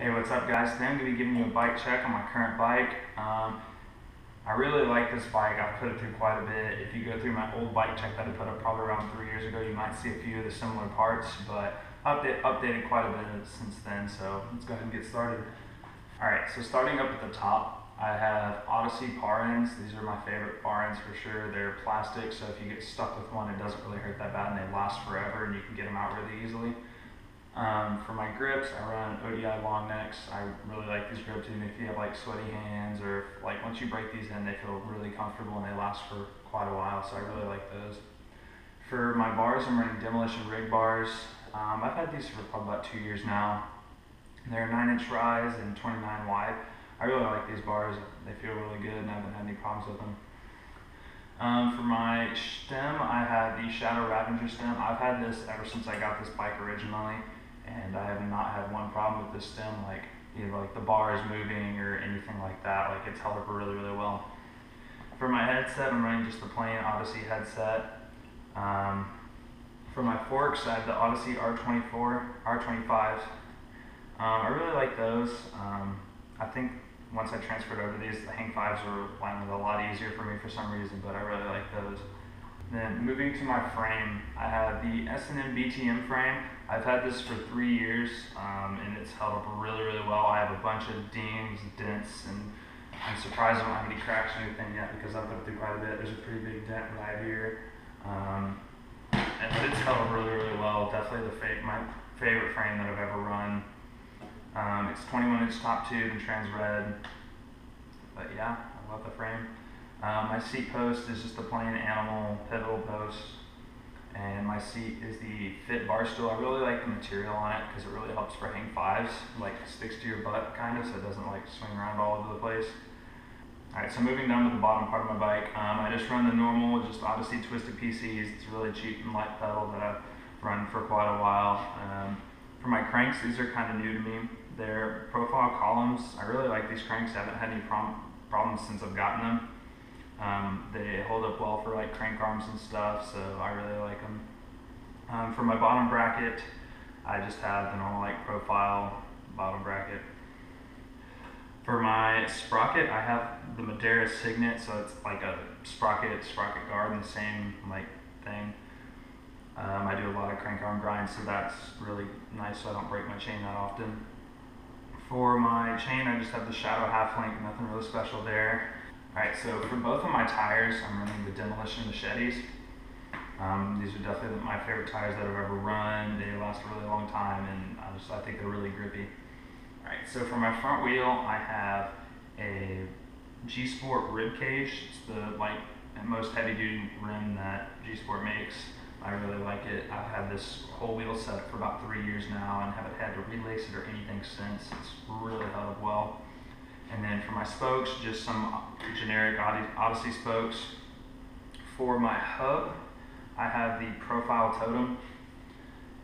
Hey, what's up guys? Today I'm going to be giving you a bike check on my current bike. I really like this bike. I've put it through quite a bit. If you go through my old bike check that I put up probably around 3 years ago, you might see a few of the similar parts, but I've updated quite a bit since then, so let's go ahead and get started. Alright, so starting up at the top, I have Odyssey Par ends. These are my favorite par ends for sure. They're plastic, so if you get stuck with one, it doesn't really hurt that bad, and they last forever, and you can get them out really easily. For my grips, I run Odi Longnecks. I really like these grips, even if you have like sweaty hands, or like once you break these in, they feel really comfortable and they last for quite a while, so I really like those. For my bars, I'm running Demolition Rig bars. I've had these for probably about 2 years now. They're 9-inch rise and 29 wide. I really like these bars. They feel really good and I haven't had any problems with them. For my stem, I have the Shadow Ravenger stem. I've had this ever since I got this bike originally, and I have not had one problem with this stem, like either like the bar is moving or anything like that. Like it's held up really, really well. For my headset, I'm running just the plain Odyssey headset. For my forks, I have the Odyssey R25. I really like those. I think once I transferred over these, the hang 5s were landing a lot easier for me for some reason, but I really like those. Then moving to my frame, I have the S&M BTM frame. I've had this for 3 years, and it's held up really, really well. I have a bunch of dings, dents, and I'm surprised I don't have any cracks or anything yet because I've put it through quite a bit. There's a pretty big dent right here. But it's held up really, really well. Definitely my favorite frame that I've ever run. It's 21-inch top tube and trans red. But yeah, I love the frame. My seat post is just a plain animal pivotol post. And my seat is the Fit Barstool. I really like the material on it because it really helps for hang 5s. Like sticks to your butt kind of, so it doesn't like swing around all over the place. Alright, so moving down to the bottom part of my bike, I just run the normal, just Odyssey twisted PCs. It's a really cheap and light pedal that I've run for quite a while. For my cranks, these are kind of new to me. They're profile columns. I really like these cranks. I haven't had any problems since I've gotten them. They hold up well for like crank arms and stuff, so I really like them. For my bottom bracket, I just have the normal like profile bottom bracket. For my sprocket, I have the Madera Signet, so it's like a sprocket guard and the same like thing. I do a lot of crank arm grinds, so that's really nice so I don't break my chain that often. For my chain, I just have the Shadow half link, nothing really special there. Alright, so for both of my tires, I'm running the Demolition Machetes. These are definitely my favorite tires that I've ever run. They last a really long time, and I think they're really grippy. Alright, so for my front wheel, I have a gsport ribcage. It's the most heavy-duty rim that gsport makes. I really like it. I've had this whole wheel set for about 3 years now and haven't had to relace it or anything since. It's really held up well. And then for my spokes, just some generic Odyssey spokes. For my hub, I have the profile totem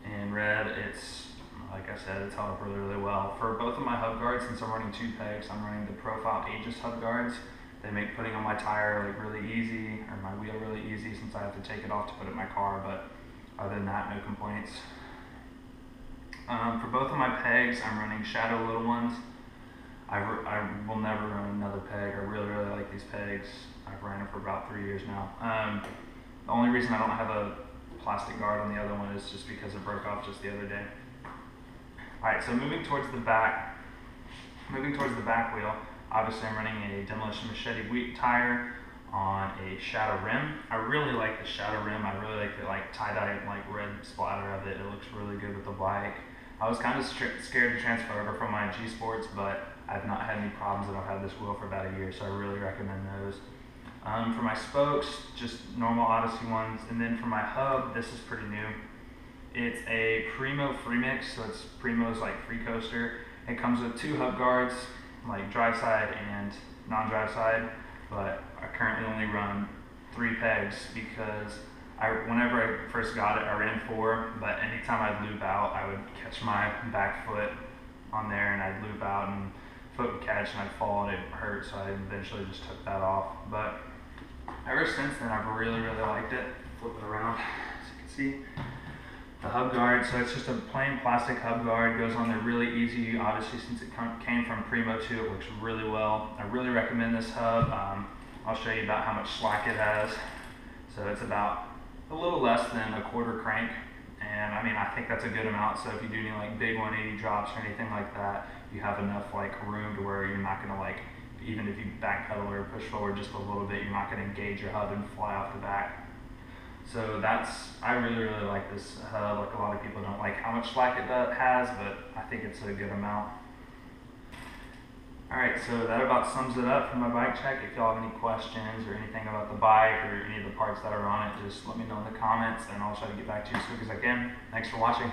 in red. It's, like I said, it's held up really, really well. For both of my hub guards, since I'm running 2 pegs, I'm running the profile Aegis hub guards. They make putting on my tire like really easy, or my wheel really easy since I have to take it off to put it in my car, but other than that, no complaints. For both of my pegs, I'm running Shadow little ones. I will never run another peg. I really, really like these pegs. I've ran them for about 3 years now. The only reason I don't have a plastic guard on the other one is just because it broke off just the other day. Alright, so moving towards the back wheel, obviously I'm running a Demolition Machete wheat tire on a Shadow rim. I really like the Shadow rim. I really like the tie-dye red splatter of it. It looks really good with the bike. I was kind of scared to transfer over from my gsports, but I've not had any problems, and I've had this wheel for about a year, so I really recommend those. For my spokes, just normal Odyssey ones, and then for my hub, this is pretty new. It's a Primo Freemix, so it's Primo's free coaster. It comes with 2 hub guards, like drive side and non-drive side, but I currently only run 3 pegs because whenever I first got it, I ran 4, but anytime I'd loop out, I would catch my back foot on there and I'd loop out and foot would catch and I'd fall and it hurt, so I eventually just took that off. But ever since then, I've really, really liked it. Flip it around so you can see. hub guard, so it's just a plain plastic hub guard, goes on there really easy. Obviously, since it came from Primo too, it works really well. I really recommend this hub. I'll show you about how much slack it has. So it's about a little less than a quarter crank, and I mean, I think that's a good amount. So if you do any like big 180 drops or anything like that, you have enough like room to where you're not gonna like, even if you backpedal or push forward just a little bit, you're not gonna engage your hub and fly off the back. So I really like this hub. Like, a lot of people don't like how much slack it has, but I think it's a good amount. Alright, so that about sums it up for my bike check. If y'all have any questions or anything about the bike or any of the parts that are on it, just let me know in the comments and I'll try to get back to you as quick as I can. Thanks for watching.